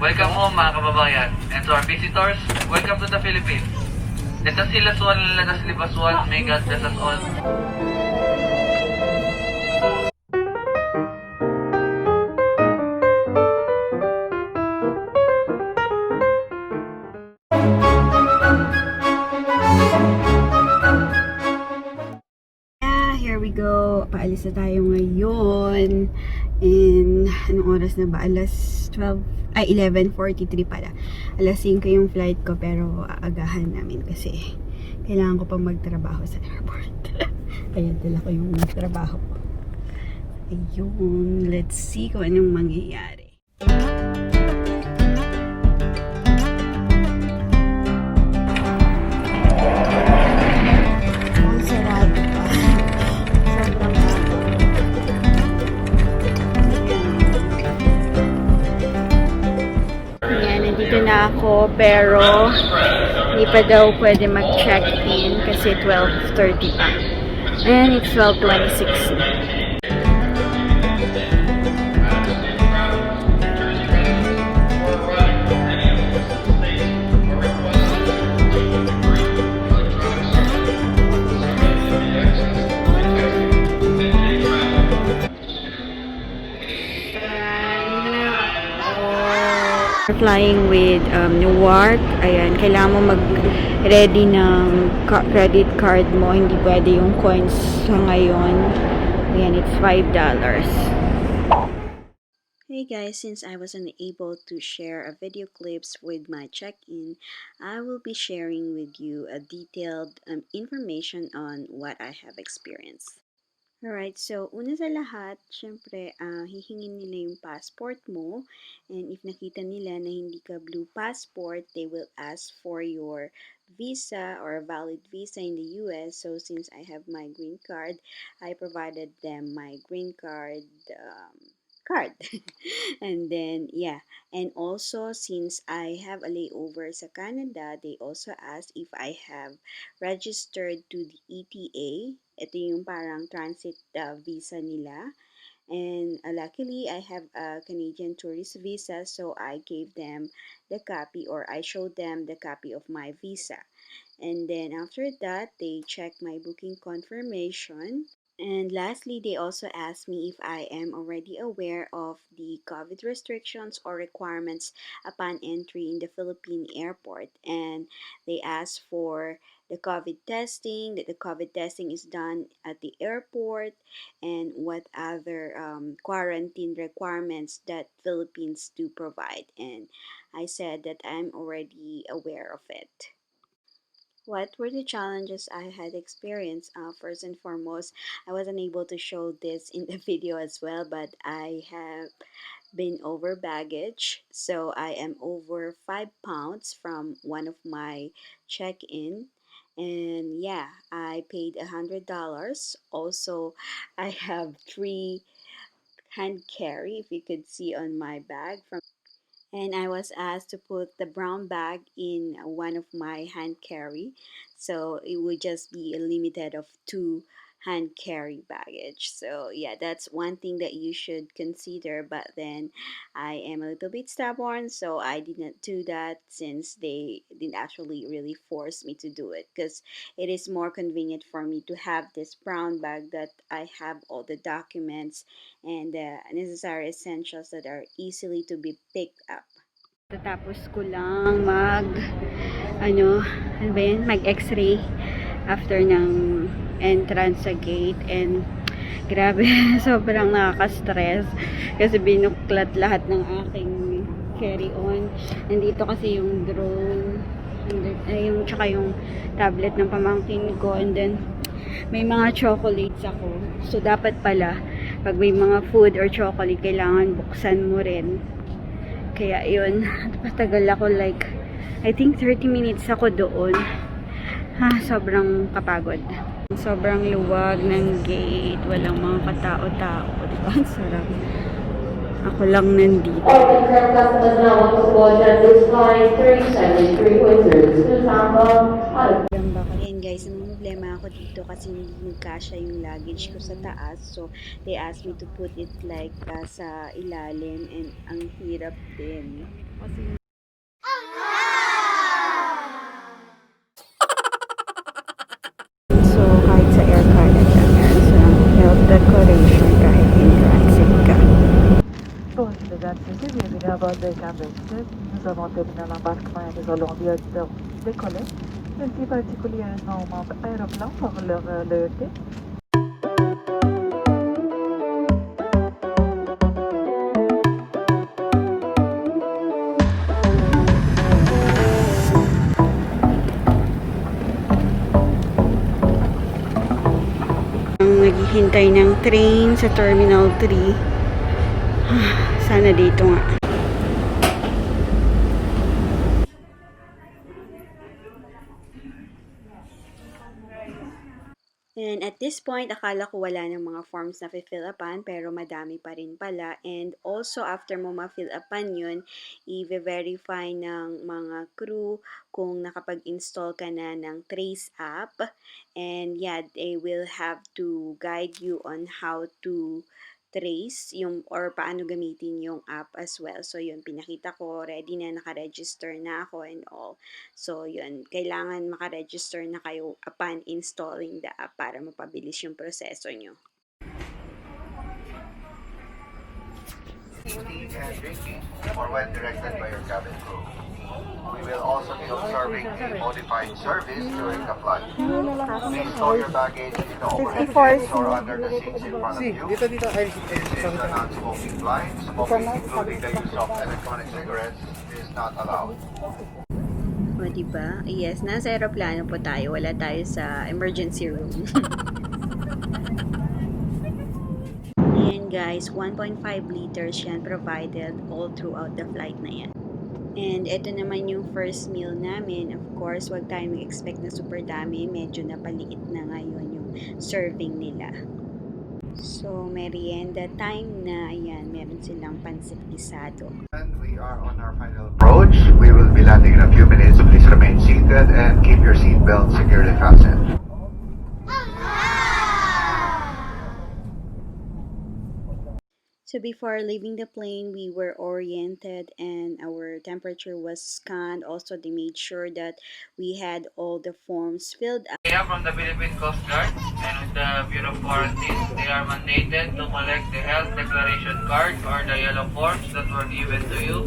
Welcome home mga kababayan, and to our visitors, welcome to the Philippines. Ito sila suwan lagas libasuan, may God bless us all. Here we go. Paalis na tayo ngayon. And anong oras na ba? Alas 11:43 pala. Alas 5 yung flight ko, pero aagahan namin kasi kailangan ko pang magtrabaho sa airport. Kaya dala ko yung trabaho ko. Ayun, let's see kung anong mangyayari. Nandito na ako, pero hindi pa daw pwede mag-check-in kasi 12:30 pa. And it's 12:26. Flying with Newark. Ayan, kailangan mo mag-ready ng credit card mo. Hindi pwede yung coins sa ngayon. Ayan, it's $5. Hey guys, since I wasn't able to share a video clips with my check-in, I will be sharing with you a detailed information on what I have experienced. Alright, so una sa lahat, syempre, hihingin nila yung passport mo, and if nakita nila na hindi ka blue passport, they will ask for your visa or a valid visa in the US. So since I have my green card, I provided them my green card card. And then yeah, and also since I have a layover sa Canada, they also asked if I have registered to the ETA. Ito yung parang transit visa nila. And luckily, I have a Canadian tourist visa, so I gave them the copy, or I showed them the copy of my visa. And then after that, they checked my booking confirmation. And lastly, they also asked me if I am already aware of the COVID restrictions or requirements upon entry in the Philippine airport. And they asked for the COVID testing, that the COVID testing is done at the airport, and what other quarantine requirements that Philippines do provide. And I said that I'm already aware of it. What were the challenges I had experienced? First and foremost, I wasn't able to show this in the video as well, but I have been over baggage. So I am over 5 pounds from one of my check-in. And yeah, I paid $100. Also, I have 3 hand carry, if you could see on my bag, and I was asked to put the brown bag in one of my hand carry, so it would just be a limited of 2 hand carry baggage. So yeah, that's one thing that you should consider, but then I am a little bit stubborn, so I did not do that since they didn't actually really force me to do it, because it is more convenient for me to have this brown bag that I have all the documents and the necessary essentials that are easily to be picked up. Tapos ko lang ano ba yun? Mag-x-ray after ng entrance sa gate, and grabe, sobrang nakaka-stress kasi binuklat lahat ng aking carry-on. Nandito kasi yung drone, yung tsaka yung tablet ng pamangkin ko, and then may mga chocolates ako. So dapat pala pag may mga food or chocolate, kailangan buksan mo rin. Kaya yun, patagal ako, like I think 30 minutes ako doon. Sobrang kapagod. Sobrang luwag ng gate, walang mga katao-tao, diba? Ang sarap. Ako lang nandito. Ayan guys, ang problema ako dito kasi hindi nagkasya yung luggage ko sa taas. So, they asked me to put it like sa ilalim, and ang hirap din. So, kahit sa aircard at dyan, meron silang health declaration kahit in transit ka. Bon, mesdames, messieurs, bienvenue à bord de Cambridge. Nous avons terminé l'embarquement et nous allons bientôt décoller. Merci particulièrement au membre aéroplan pour leur loyauté. Naghihintay ng train sa Terminal 3. Sana dito nga. And at this point, akala ko wala ng mga forms na fill upan, pero madami pa rin pala. And also, after mo ma-fill upan yun, i-verify ng mga crew kung nakapag-install ka na ng Trace app. And yeah, they will have to guide you on how to trace yung or paano gamitin yung app as well. So yun, pinakita ko, ready na, naka-register na ako and all. So yun, kailangan maka-register na kayo upon installing the app para mapabilis yung proseso nyo. Eating and drinking or when directed by your cabin crew. We will also be observing a modified service during the flight. Please store your baggage in the overhead bins or under the seats in front of you. This is a non-smoking flight. Smoking, including the use of electronic cigarettes, is not allowed. O, diba? Yes, nasa aeroplano po tayo. Wala tayo sa emergency room. Ayan guys, 1.5 liters yan provided all throughout the flight na yan. And ito naman yung first meal namin. Of course, wag tayo mag-expect na super dami. Medyo napaliit na ngayon yung serving nila. So, merienda time na. Ayan, meron silang pansit gisado. And we are on our final approach. We will be landing in a few minutes. Please remain seated and keep your seatbelt securely fastened. So before leaving the plane, we were oriented and our temperature was scanned. Also, they made sure that we had all the forms filled out. They are from the Philippine Coast Guard and with the Bureau of Quarantine. They are mandated to collect the health declaration card or the yellow forms that were given to you.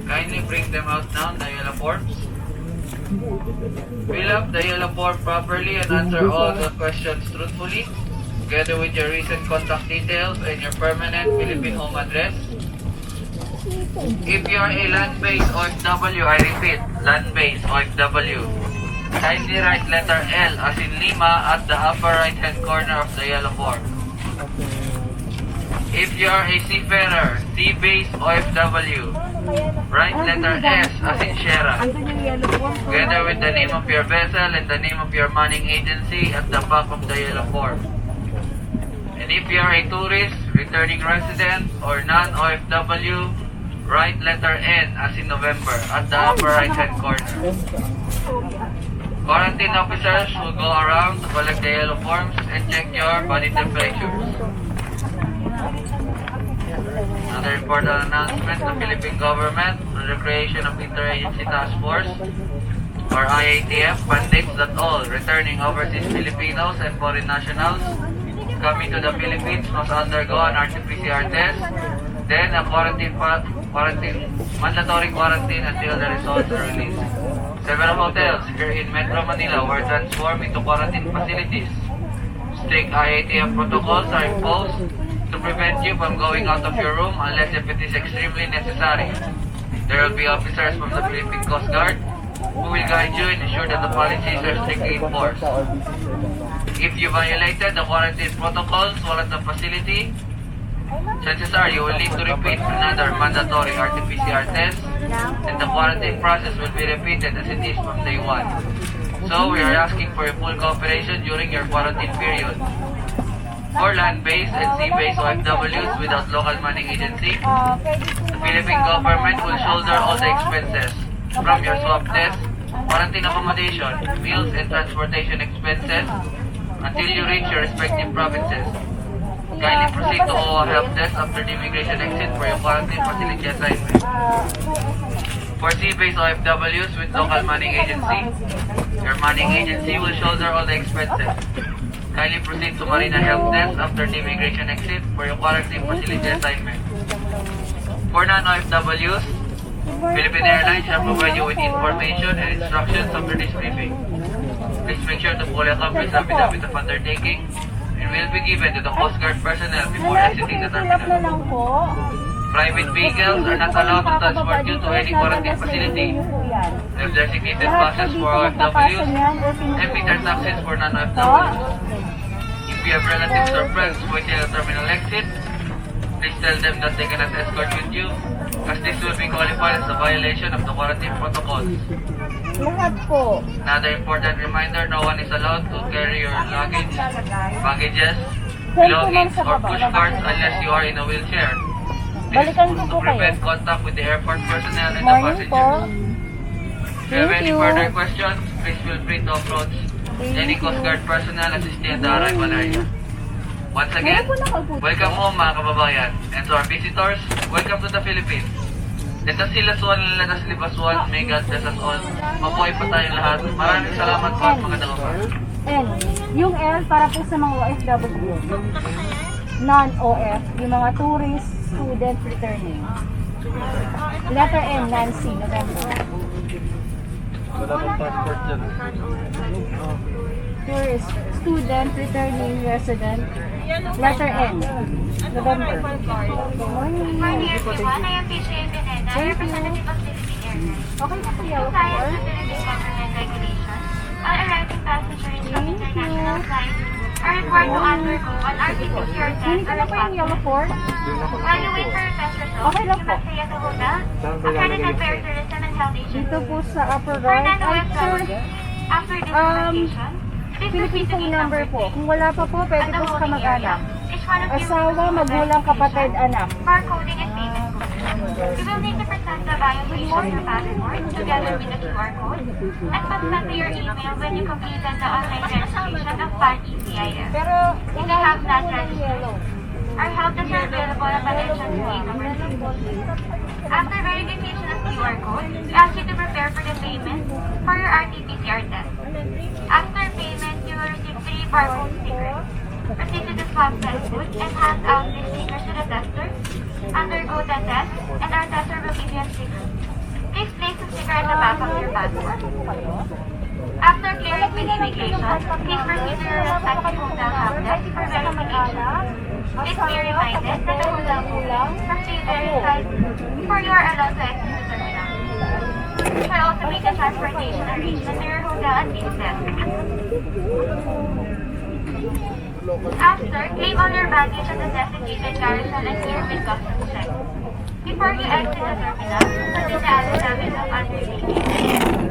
Kindly bring them out now, the yellow forms. Fill up the yellow form properly and answer all the questions truthfully, together with your recent contact details and your permanent Philippine home address. If you are a land-based OFW, I repeat, land-based OFW, kindly write letter L as in Lima at the upper right-hand corner of the yellow form. If you are a seafarer, sea-based OFW, write letter S as in Sierra, together with the name of your vessel and the name of your manning agency at the back of the yellow form. And if you are a tourist, returning resident, or non-OFW, write letter N as in November at the upper right-hand corner. Quarantine officers will go around to collect the yellow forms and check your body temperatures. Another important announcement, the Philippine government, through the creation of Interagency Task Force, or IATF, mandates that all returning overseas Filipinos and foreign nationals coming to the Philippines must undergo an RT-PCR test, then a mandatory quarantine until the results are released. Several hotels here in Metro Manila were transformed into quarantine facilities. Strict IATF protocols are imposed to prevent you from going out of your room unless if it is extremely necessary. There will be officers from the Philippine Coast Guard who will guide you and ensure that the policies are strictly enforced. If you violated the quarantine protocols while at the facility, chances are you will need to repeat another mandatory RT-PCR test, and the quarantine process will be repeated as it is from day one. So we are asking for your full cooperation during your quarantine period. For land-based and sea-based OFWs without local manning agency, the Philippine government will shoulder all the expenses from your swab test, quarantine accommodation, meals and transportation expenses until you reach your respective provinces. Kindly proceed to OWA help desk after the immigration exit for your quarantine facility assignment. For sea-based OFWs with local manning agency, your manning agency will shoulder all the expenses. Kindly proceed to Marina Help Desk after the immigration exit for your quarantine facility assignment. For non-OFWs, Philippine Airlines shall provide you with information and instructions after this briefing. Please make sure to fully accomplish the affidavit of undertaking and will be given to the Coast Guard personnel before exiting the terminal. Private vehicles are not allowed to transport you to any quarantine facility. If designated buses for OFWs, empty their taxis for non-OFWs. If you have relatives or friends waiting at the terminal exit, please tell them that they cannot escort with you, as this will be qualified as a violation of the quarantine protocols. Lahat po. Another important reminder, no one is allowed to carry your luggage, baggages, belongings, or push carts unless you are in a wheelchair. This is Balikan ko to po kayo. prevent contact with the airport personnel and the Morning po. passengers. If you have any further questions, please feel free to approach any Coast Guard personnel assisting at the arrival area. Once again, welcome home mga kababayan. And to our visitors, welcome to the Philippines. Let us see Laswan, let us live as one. May God bless us all. Mabuhay pa tayong lahat. Maraming salamat po at magandang umaga. N. Yung L para po sa mga OFW. Non-OF, yung mga tourist, student, returning. Letter N, Nancy, November. Tourist, student, returning, resident. Letter N, November. Morning. Morning everyone, I am PJ Benena, representative of Philippine Airlines. Okay na po yellow Compliance floor. with Philippine government regulations, all arriving passengers from international flights are required to undergo an RT-PCR test Hindi or na po yung swab yellow test. floor. While you wait for your test results, Okay lang you po. must stay at the hotel, accredited by our tourism and health agency. Dito po sa upper For right. Ay, sir, non-OFW, after this presentation, please Philippine proceed to phone gate number po. Kung wala pa po, at pwede the po sa holding area. kamag-anak. Each one of you Asawa, will magulang, kapatid, anak. barcoding and payment code. You will need to present the violation of your passport together with the QR code and consent to your email when you completed the online registration of PAN-ECIF. Pero, If you have not registered, our help desk are available upon entrance to gate number 6. After verification of QR code, we ask you to prepare for the payment for your RT-PCR test. After payment, you will receive 3 barcode stickers. Proceed to the swab test booth and hand out these stickers to the tester. Undergo the test, and our tester will give you a sticker. Please place the sticker at the back of your passport. After clearing with immigration, please proceed to your respective hotel help desk for verification. Please be reminded that the hotel must be verified before you are allowed to exit the terminal. You shall also make a transportation arrangement to your hotel at this desk. After, claim all your baggage at the designated carousel and clear with customs check. Before you exit the terminal, consider the affidavit of undertaking,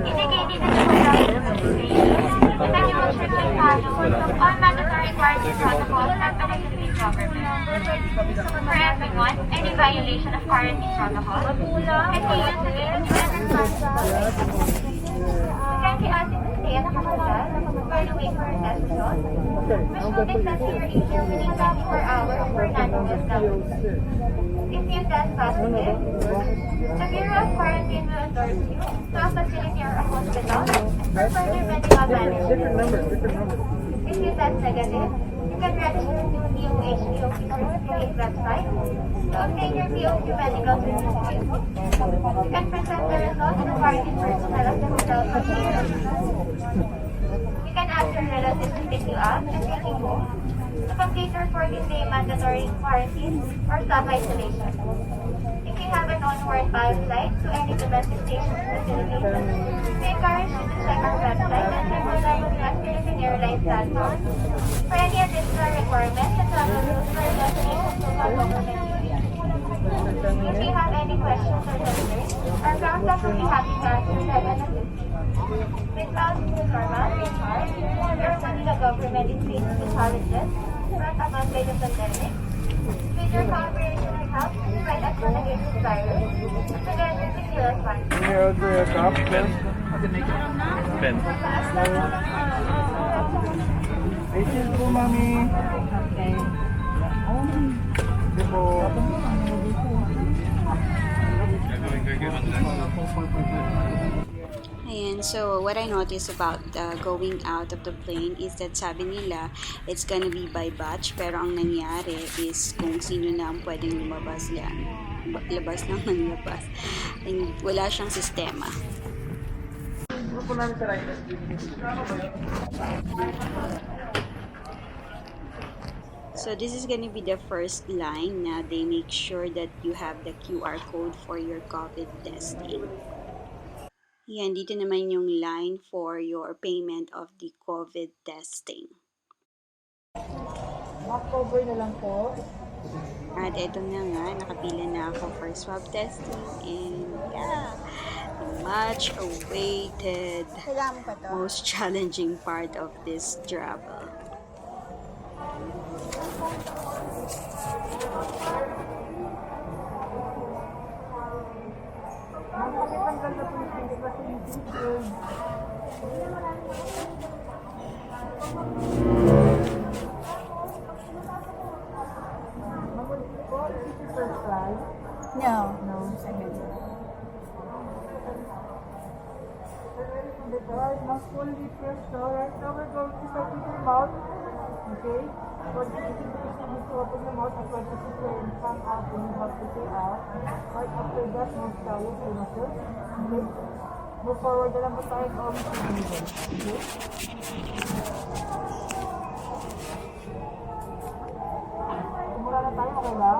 indicating that you will not be registration, and that you will strictly follow all mandatory quarantine protocols set by the Philippine government. For everyone, any violation of quarantine protocols can be used against you and responsible. You can be asked to stay at the hotel while you wait for your test results, which will be sent to your email within 24 hours for non-OFW. If you test positive, the Bureau of Quarantine will endorse you to a facility or a hospital for further medical management. If you test negative, you can register to DOH certificate website to obtain your POQ medical certificate. You can present the results to quarantine personnel of the hotel for You can ask your relatives to pick you up and take you home to complete your 14-day mandatory quarantine or self-isolation. If you have an onward flight to any domestic station in the Philippines, we encourage you to check our website at www.philippineairlines.com for any additional requirements and travel rules for your destination to government. If you have any questions or concerns, our ground staff will be happy to answer them and assist you. Without normal, your Manila government is facing the challenges brought about by the pandemic. With your cooperation and help, we fight us against this virus. Together, we feel as one. Agent po, mami. Ito po. Ayan, so what I noticed about going out of the plane is that sabi nila it's gonna be by batch, pero ang nangyari is kung sino na ang pwedeng lumabas yan. Labas lang ng labas. And wala siyang sistema. So this is gonna be the first line na they make sure that you have the QR code for your COVID testing. Yan, dito naman yung line for your payment of the COVID testing. October na lang po. At eto na nga, nakapila na ako for swab testing and yeah, much awaited, most challenging part of this travel. No. Not fully pressed. Alright, now we're going to start with your mouth. Okay? For this, you need to open your mouth and try to sit there and come out when you have to say out. Right after that, move tayo sa muscle. Okay? Move forward na lang po tayo on to the middle. Okay? Simula na tayo, okay ba?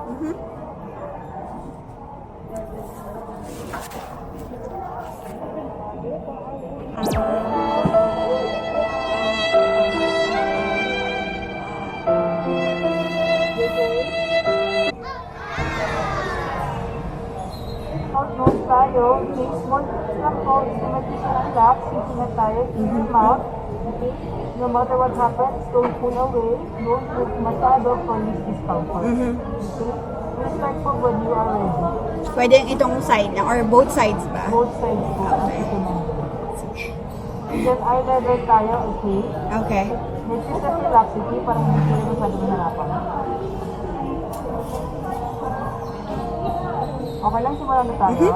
Nose tayo, okay, small tips lang po, automatic na relax, sitting na tayo, keep your mouth, okay, no matter what happens, don't pull away, don't move masyado for this discomfort, okay, we'll start po when you are ready. Pwede itong side lang or both sides ba? Both sides po, ito na. And then eye level tayo, okay, Okay. let's just relax, okay, parang hindi tayo masyadong harapan. Okay lang, simulan na tayo.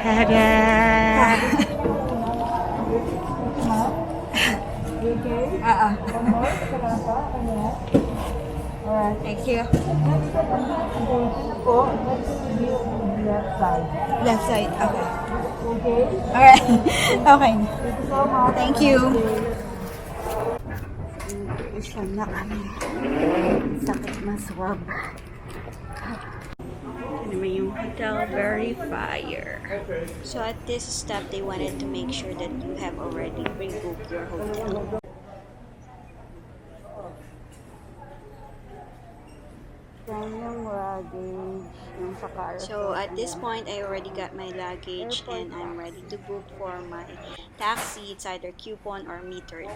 Tada! Okay? One more, simulan pa, Alright. Thank you. Next step na po, let's review the left side. Left side. Okay. Okay? Alright. Okay. Thank you so much. Thank you. Isa na kami. Sakit maswab. Ito naman yung hotel verifier. So at this step, they wanted to make sure that you have already pre-booked your hotel. So at this point, I already got my luggage and I'm ready to book for my taxi. It's either coupon or metered.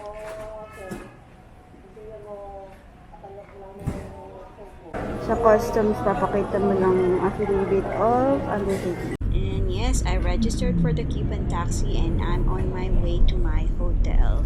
Sa customs, papakita mo lang yung affidavit of undertaking. And yes, I registered for the coupon taxi and I'm on my way to my hotel.